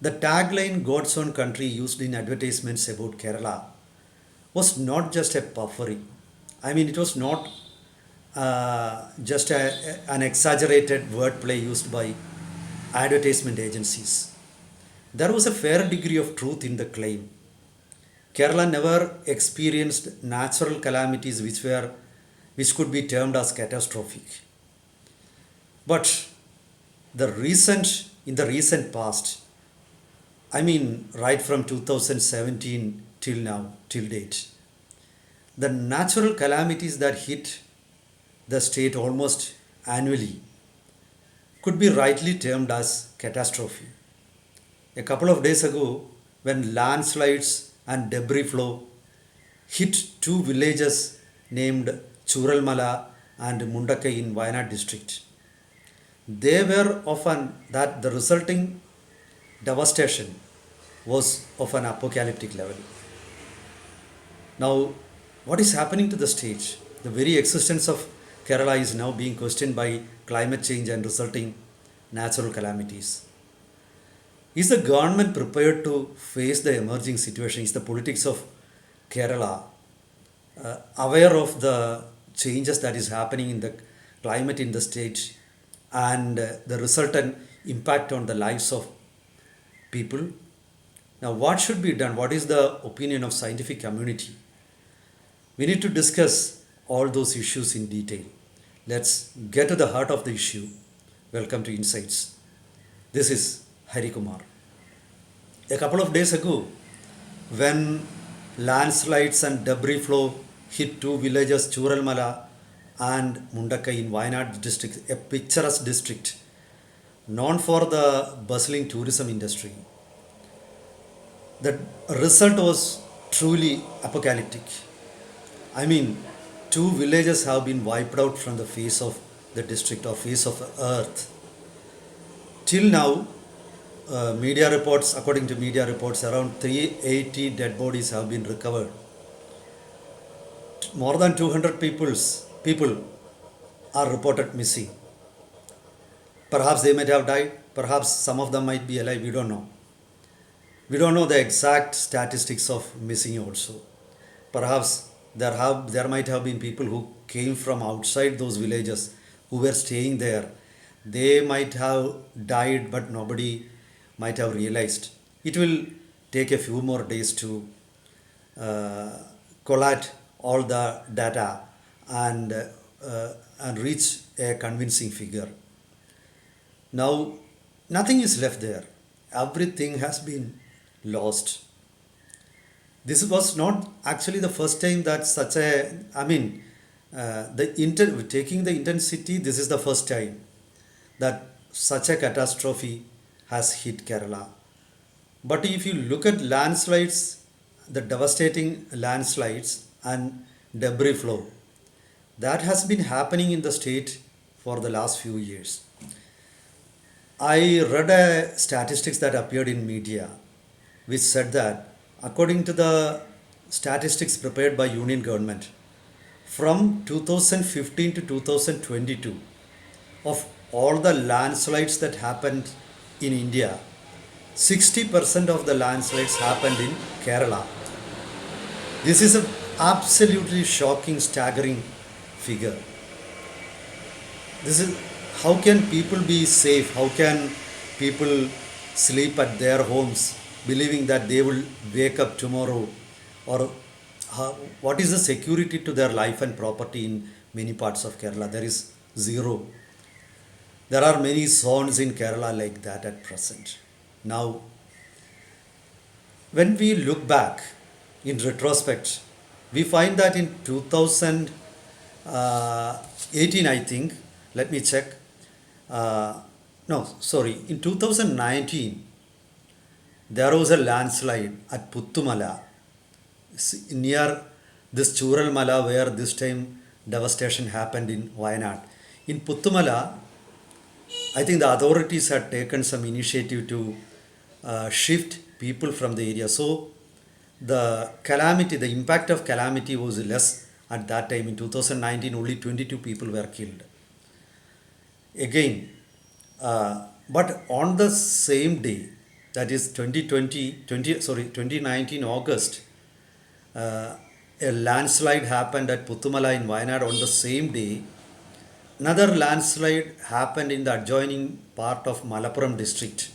The tagline God's own country used in advertisements about Kerala was not just a puffery. I mean, it was not just an exaggerated wordplay used by advertisement agencies. There was a fair degree of truth in the claim. Kerala never experienced natural calamities which could be termed as catastrophic. But in the recent past, I mean, right from 2017 till now, till date, the natural calamities that hit the state almost annually could be rightly termed as catastrophe. A couple of days ago, when landslides and debris flow hit two villages named Churalmala and Mundakai in Wayanad district, they were often that the resulting devastation was of an apocalyptic level. Now, what is happening to the state? The very existence of Kerala is now being questioned by climate change and resulting natural calamities. Is the government prepared to face the emerging situation? Is the politics of Kerala aware of the changes that is happening in the climate in the state and the resultant impact on the lives of people? Now, what should be done? What is the opinion of scientific community? We need to discuss all those issues in detail. Let's get to the heart of the issue. Welcome to Insights. This is Hari Kumar. A couple of days ago, when landslides and debris flow hit two villages, Churalmala and Mundakai in Wayanad district, a picturesque district known for the bustling tourism industry, the result was truly apocalyptic. I mean, two villages have been wiped out from the face of the district or face of earth. Till now, according to media reports, around 380 dead bodies have been recovered. More than 200 people are reported missing. Perhaps they might have died, perhaps some of them might be alive, we don't know. We don't know the exact statistics of missing also. Perhaps there might have been people who came from outside those villages who were staying there. They might have died, but nobody might have realized. It will take a few more days to collate all the data and reach a convincing figure. Now, nothing is left there. Everything has been lost. This was not actually the first time that taking the intensity, this is the first time that such a catastrophe has hit Kerala. But if you look at landslides, the devastating landslides and debris flow, that has been happening in the state for the last few years. I read statistics that appeared in media which said that according to the statistics prepared by Union government, from 2015 to 2022, of all the landslides that happened in India, 60% of the landslides happened in Kerala. This is an absolutely shocking, staggering figure. This is how can people be safe? How can people sleep at their homes believing that they will wake up tomorrow? Or what is the security to their life and property in many parts of Kerala? There is zero. There are many zones in Kerala like that at present. Now, when we look back in retrospect, we find that in 2018, I think, let me check. In 2019, there was a landslide at Puttumala near this Churalmala where this time devastation happened in Wayanad. In Puttumala, I think the authorities had taken some initiative to shift people from the area. So the impact of calamity was less at that time. In 2019, only 22 people were killed. Again, but on the same day, that is 2019 August, a landslide happened at Puttumala in Wayanad on the same day. Another landslide happened in the adjoining part of Malappuram district.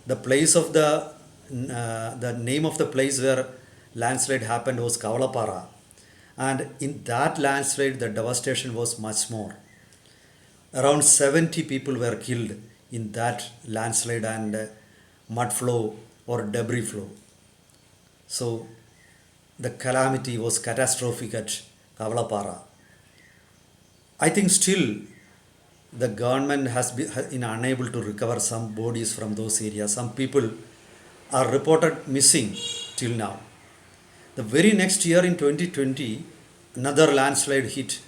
The place of the name of the place where landslide happened was Kavalapara, and in that landslide the devastation was much more. Around 70 people were killed in that landslide and mud flow or debris flow. So the calamity was catastrophic at Kavalapara. I think still the government has been unable to recover some bodies from those areas. Some people are reported missing till now. The very next year in 2020, another landslide hit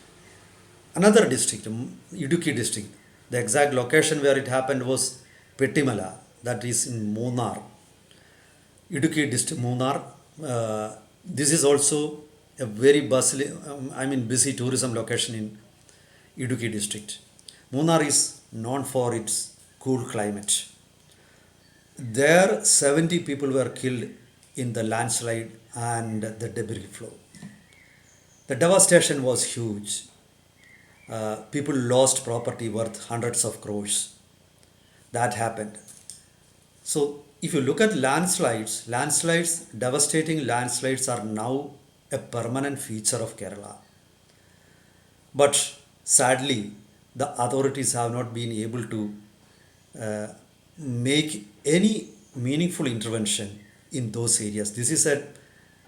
another district, Idukki district. The exact location where it happened was Pettimala, that is in Munnar. Idukki district, Munnar. This is also a very busy tourism location in Idukki district. Munnar is known for its cool climate. There, 70 people were killed in the landslide and the debris flow. The devastation was huge. People lost property worth hundreds of crores. That happened. So, if you look at devastating landslides are now a permanent feature of Kerala. But sadly, the authorities have not been able to make any meaningful intervention in those areas. This is a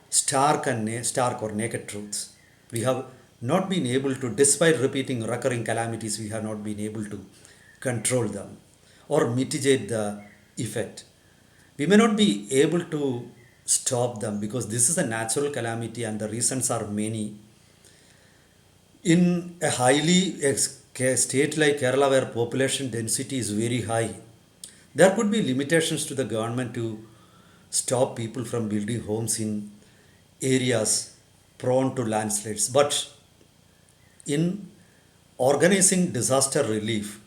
stark or naked truth. We have not been able to, despite repeating recurring calamities, we have not been able to control them or mitigate the effect. We may not be able to stop them because this is a natural calamity and the reasons are many. In a state like Kerala where population density is very high, there could be limitations to the government to stop people from building homes in areas prone to landslides. But in organizing disaster relief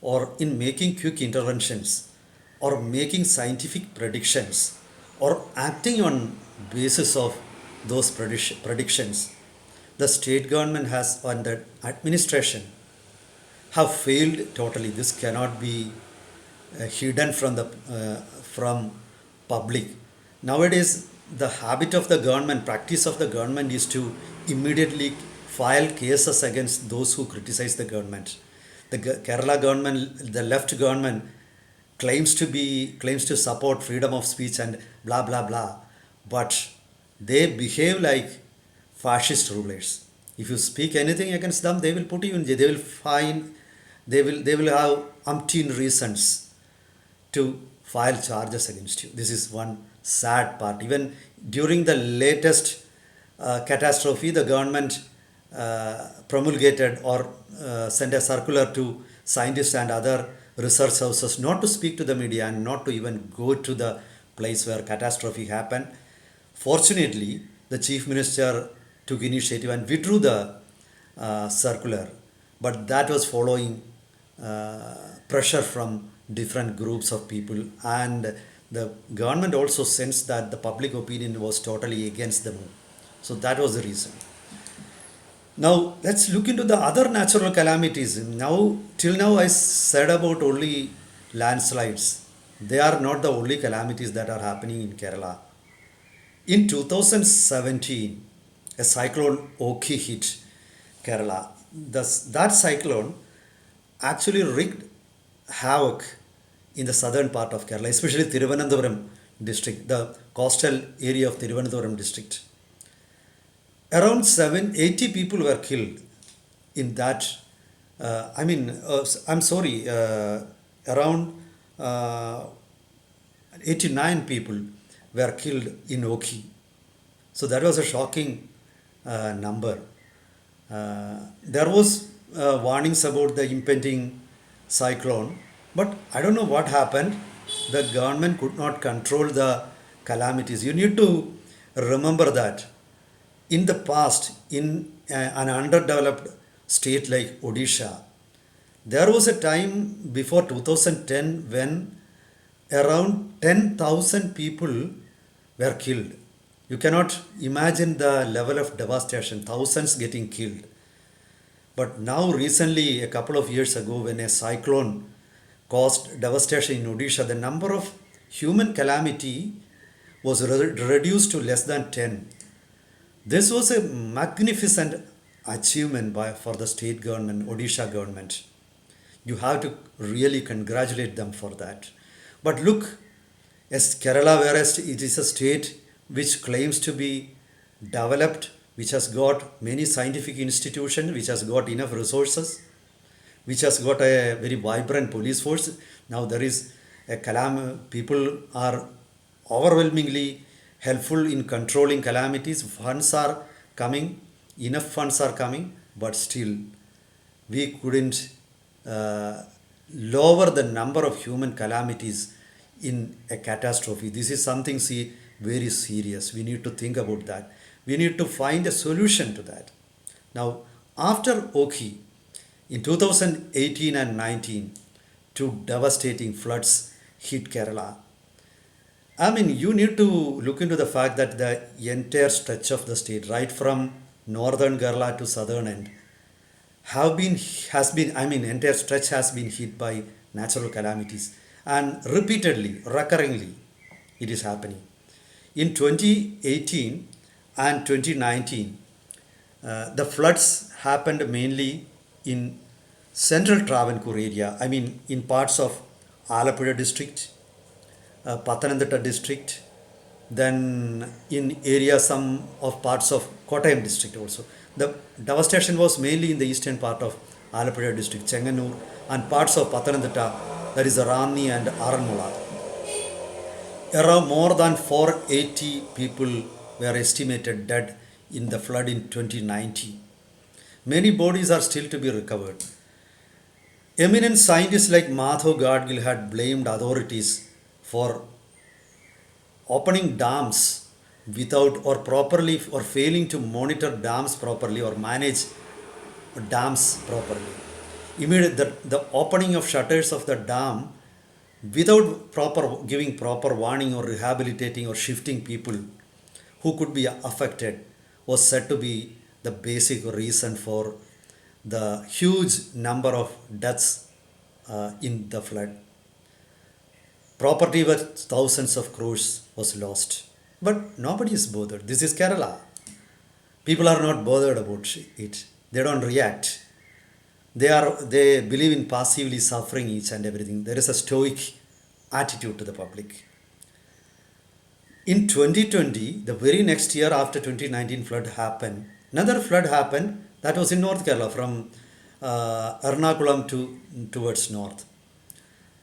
or in making quick interventions or making scientific predictions or acting on basis of those predictions, the state government has and the administration have failed totally. This cannot be hidden from public. Nowadays, the habit of the government, practice of the government is to immediately file cases against those who criticize the government. The Kerala government, the left government, claims to support freedom of speech and blah blah blah, but they behave like fascist rulers. If you speak anything against them, they will put you in jail. They will fine. They will have umpteen reasons to file charges against you. This is one sad part. Even during the latest catastrophe, the government promulgated or sent a circular to scientists and other research houses not to speak to the media and not to even go to the place where catastrophe happened. Fortunately, the chief minister took initiative and withdrew the circular, but that was following pressure from different groups of people, and the government also sensed that the public opinion was totally against the move. So that was the reason. Now let's look into the other natural calamities. Till now I said about only landslides. They are not the only calamities that are happening in Kerala. In 2017, a cyclone Oki hit Kerala. That cyclone actually wreaked havoc in the southern part of Kerala, especially Thiruvananthapuram district, the coastal area of Thiruvananthapuram district. Around 80 people were killed in that. Around 89 people were killed in Oki. So that was a shocking number. There was warnings about the impending cyclone, but I don't know what happened. The government could not control the calamities. You need to remember that in the past, in an underdeveloped state like Odisha, there was a time before 2010 when around 10,000 people were killed. You cannot imagine the level of devastation, thousands getting killed. But now, recently, a couple of years ago, when a cyclone caused devastation in Odisha, the number of human calamity was reduced to less than 10. This was a magnificent achievement for the state government, Odisha government. You have to really congratulate them for that. But look, as Kerala, whereas it is a state which claims to be developed, which has got many scientific institutions, which has got enough resources, which has got a very vibrant police force. Now there is a people are overwhelmingly helpful in controlling calamities. Funds are coming, enough funds are coming, but still we couldn't uh, lower the number of human calamities in a catastrophe. This is something, see, very serious. We need to think about that. We need to find a solution to that. Now, after Oki, in 2018 and 19, two devastating floods hit Kerala. I mean, you need to look into the fact that the entire stretch of the state, right from northern Kerala to southern end, entire stretch has been hit by natural calamities, and repeatedly, recurringly, it is happening. In 2018 and 2019, the floods happened mainly in central Travancore area. I mean, in parts of Alappuzha district, Pathanamthitta district, then in area some of parts of Kottayam district also. The devastation was mainly in the eastern part of Alappuzha district, Chenganur, and parts of Pathanamthitta, that is Ranni and Aranmula. Around more than 480 people were estimated dead in the flood in 2019. Many bodies are still to be recovered. Eminent scientists like Madhav Gadgil had blamed authorities for opening dams without or properly or failing to monitor dams properly or manage dams properly. The opening of shutters of the dam without proper giving proper warning or rehabilitating or shifting people who could be affected was said to be the basic reason for the huge number of deaths in the flood. Property worth thousands of crores was lost. But nobody is bothered. This is Kerala. People are not bothered about it. They don't react. They believe in passively suffering each and everything. There is a stoic attitude to the public. In 2020, the very next year after 2019 flood happened, another flood happened that was in North Kerala from Ernakulam towards north.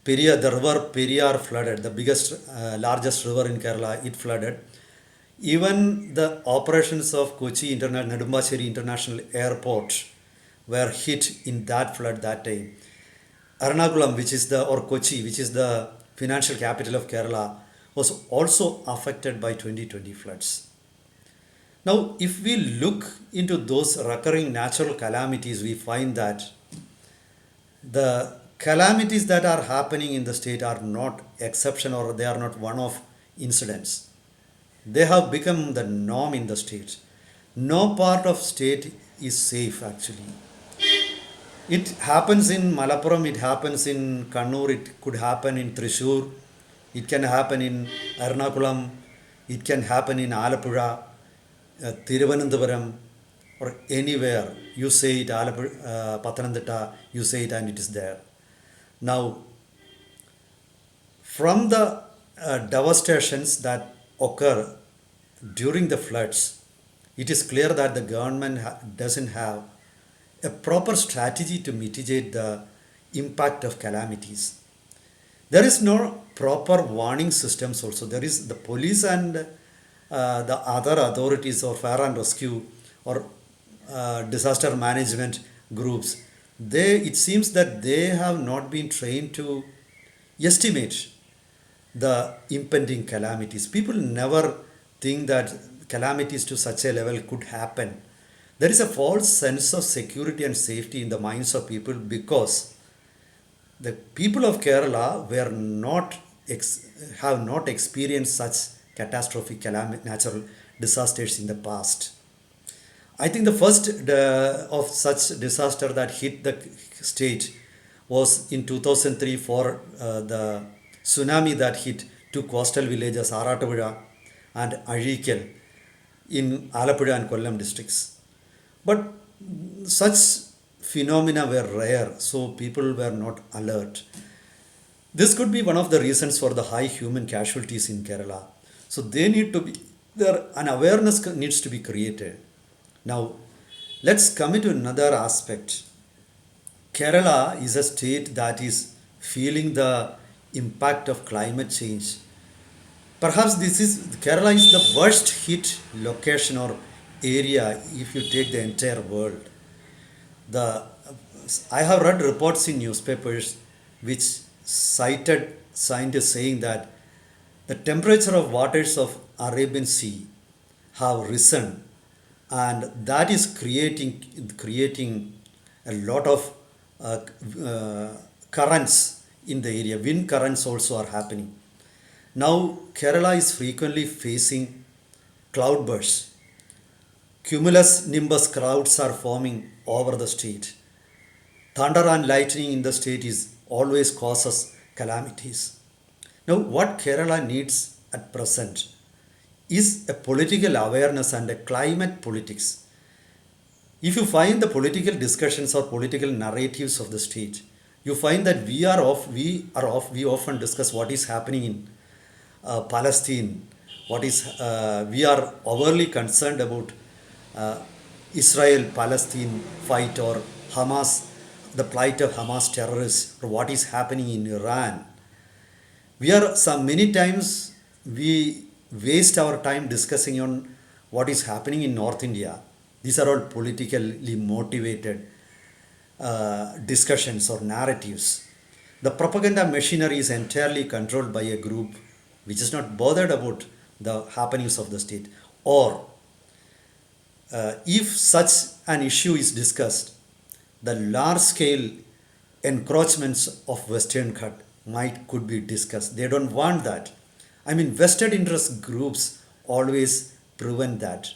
The river Periyar flooded, the largest river in Kerala, it flooded. Even the operations of Kochi Nedumbasheri International Airport were hit in that flood that time. Ernakulam, or Kochi, which is the financial capital of Kerala, was also affected by 2020 floods. Now, if we look into those recurring natural calamities, we find that the calamities that are happening in the state are not exception or they are not one-off incidents. They have become the norm in the state. No part of state is safe actually. It happens in Malappuram, it happens in Kannur, it could happen in Thrissur, it can happen in Ernakulam, it can happen in Alappuzha, Thiruvananthapuram, or anywhere. You say it, Pathanamthitta, you say it and it is there. Now, from the devastations that occur during the floods, it is clear that the government doesn't have a proper strategy to mitigate the impact of calamities. There is no proper warning systems also. There is the police and the other authorities or fire and rescue or disaster management groups. It seems that they have not been trained to estimate the impending calamities. People never think that calamities to such a level could happen. There is a false sense of security and safety in the minds of people because the people of Kerala were not have not experienced such catastrophic natural disasters in the past. I think the first of such disaster that hit the state was in 2003 for the tsunami that hit two coastal villages, Aratavura and Azhikal, in Alappuzha and Kollam districts. But such phenomena were rare, so people were not alert. This could be one of the reasons for the high human casualties in Kerala. So they need to be there, an awareness needs to be created. Now, let's come into another aspect. Kerala is a state that is feeling the impact of climate change. Perhaps this is Kerala is the worst hit location or area if you take the entire world. The I have read reports in newspapers which cited scientists saying that the temperature of waters of Arabian Sea have risen, and that is creating a lot of uh, uh, currents in the area. Wind currents also are happening. Now Kerala is frequently facing cloudbursts. Cumulus nimbus clouds are forming over the state. Thunder and lightning in the state is always causes calamities. Now, what Kerala needs at present is a political awareness and a climate politics. If you find the political discussions or political narratives of the state, you find that we often discuss what is happening in Palestine, we are overly concerned about uh, Israel Palestine fight or Hamas, the plight of Hamas terrorists, or what is happening in Iran. We are some many times we waste our time discussing on what is happening in North India. These are all politically motivated discussions or narratives. The propaganda machinery is entirely controlled by a group which is not bothered about the happenings of the state. Or if such an issue is discussed, the large scale encroachments of Western Cut could be discussed. They don't want that. I mean, vested interest groups always prevent that.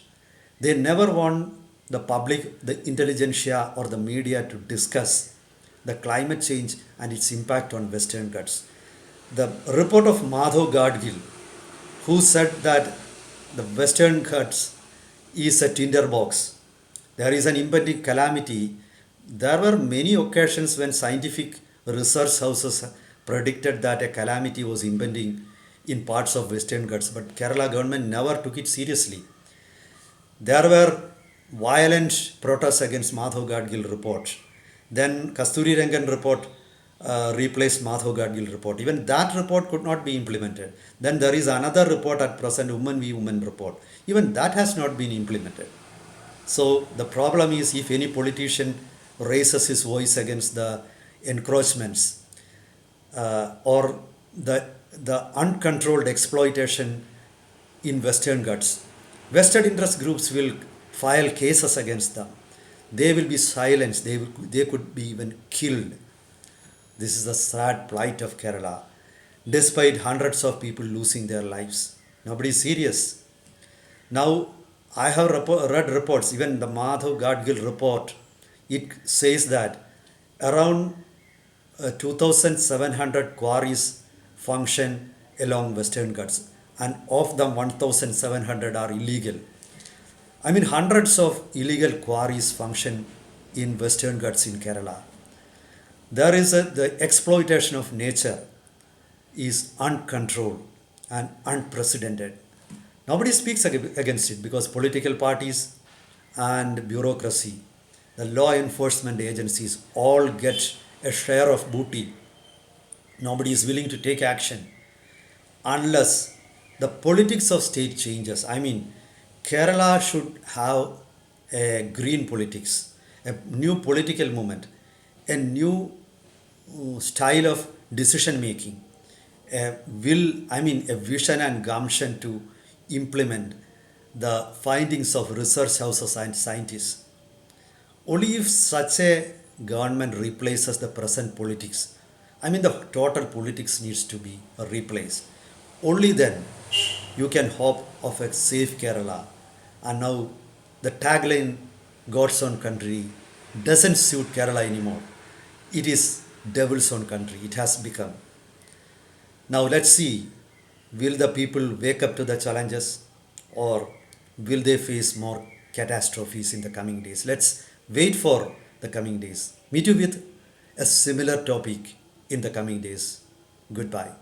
They never want the public, the intelligentsia, or the media to discuss the climate change and its impact on Western Ghats. The report of Madhav Gadgil, who said that the Western Ghats is a tinderbox, there is an impending calamity. There were many occasions when scientific research houses predicted that a calamity was impending in parts of Western Ghats, but Kerala government never took it seriously. There were violent protests against Madhav Gadgil report. Then Kasturi Rangan report replaced Madhav Gadgil report. Even that report could not be implemented. Then there is another report at present, Woman v Woman report. Even that has not been implemented. So the problem is if any politician raises his voice against the encroachments or the uncontrolled exploitation in Western Ghats, vested interest groups will file cases against them. They will be silenced. They could be even killed. This is the sad plight of Kerala. Despite hundreds of people losing their lives, nobody is serious. Now, I have read reports, even the Madhav Gadgil report, it says that around 2,700 quarries function along Western Ghats, and of them 1,700 are illegal. I mean, hundreds of illegal quarries function in Western Ghats in Kerala. There is the exploitation of nature is uncontrolled and unprecedented. Nobody speaks against it because political parties and bureaucracy, the law enforcement agencies all get a share of booty. Nobody is willing to take action unless the politics of state changes. I mean, Kerala should have a green politics, a new political movement, a new style of decision making, a vision and gumption to implement the findings of research houses and scientists. Only if such a government replaces the present politics I mean, the total politics needs to be replaced. Only then you can hope of a safe Kerala. And now the tagline God's own country doesn't suit Kerala anymore. It is devil's own country. It has become. Now let's see, will the people wake up to the challenges or will they face more catastrophes in the coming days? Let's wait for the coming days. Meet you with a similar topic in the coming days. Goodbye.